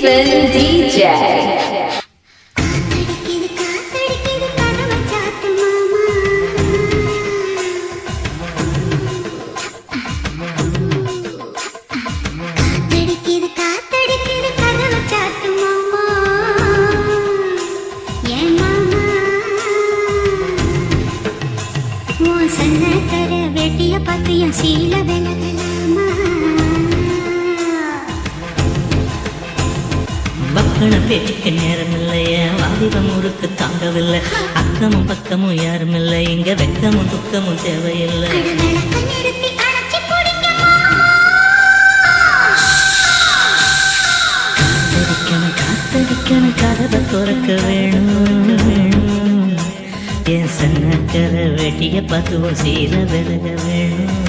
Jeevan DJ. வேட்டிய பார்த்து என் சீல விலகலாமா பக்கன பேச்சுக்கு நேரம் இல்லையே வாலிபம் முறுக்கு தாங்கவில்லை அக்கமும் பக்கமும் யாரும் இல்லை இங்க வெக்கமும் துக்கமும் தேவையில்லை காத்தடிக்கணும் கதவை துறக்க வேணும் என் சன்னக்கர வெட்டிய பார்த்துவோம் சீல விலக வேணும்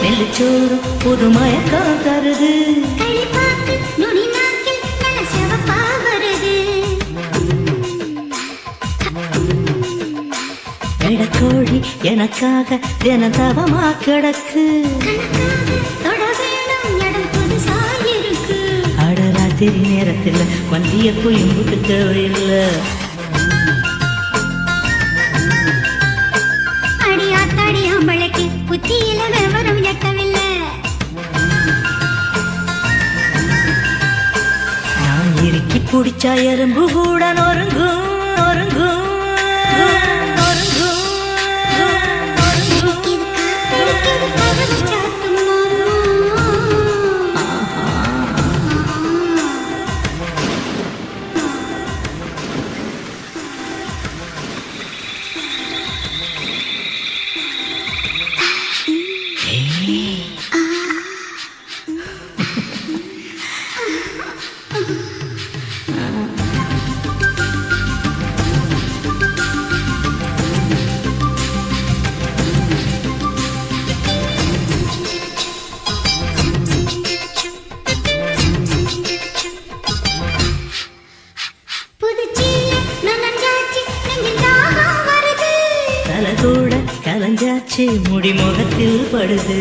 நெல்லுச்சோறு புது மயக்கம் தருது கோழி எனக்காக தின தவமா கிடக்கு அடராத்திரி நேரத்தில் வந்திய குயம்புக்கு தேவையில்லை அடியாத்தாடியாம்பளைக்கு புத்தியில விவரம் எட்டவில்லை நான் இறுக்கி பிடிச்சா எறும்பு கூட நொறுங்கும் நொறுங்கும் கூட கலஞ்சாச்சு முடி முகத்தில் படுது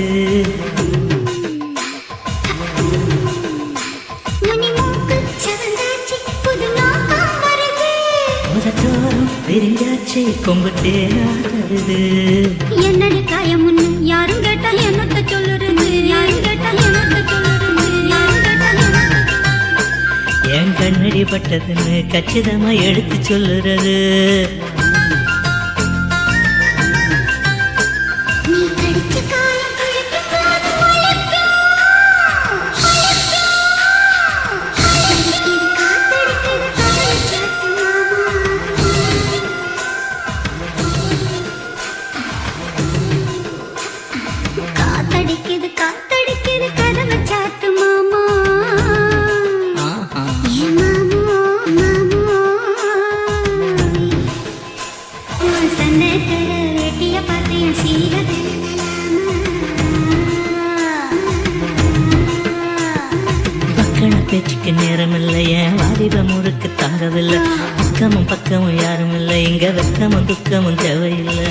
முதத்தோறும் விரிஞ்சாச்சு கொம்பு தேனாடுது என்னடி காயம் முன்னு யாரும் கேட்டா என்னத்த சொல்லுறது யாரும் கேட்டா என்னத்த சொல்லுறது யாரும் கேட்டா என் கண்ணடி பட்டதுன்னு கச்சிதமா எடுத்து சொல்லுறது காத்தடிக்குது கதவை சாத்து மாமா சன்னக்கர வேட்டிய பார்த்து என் சீல பக்கன பேச்சுக்கு நேரம் இல்லையே வாலிப முறுக்கு தாங்கவில்லை அக்கமும் பக்கமும் யாரும் இல்லை இங்க வெக்கமும் துக்கமும் தேவையில்லை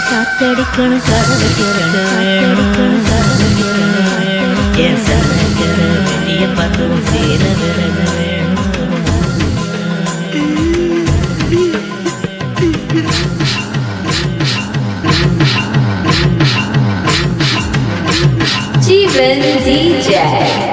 காத்தடிக்கணும் கதவை திறக்க வேணும் என் சன்னக்கர வெட்டிய பார்த்தும் சீர விலக வேணும் Jeevan DJ.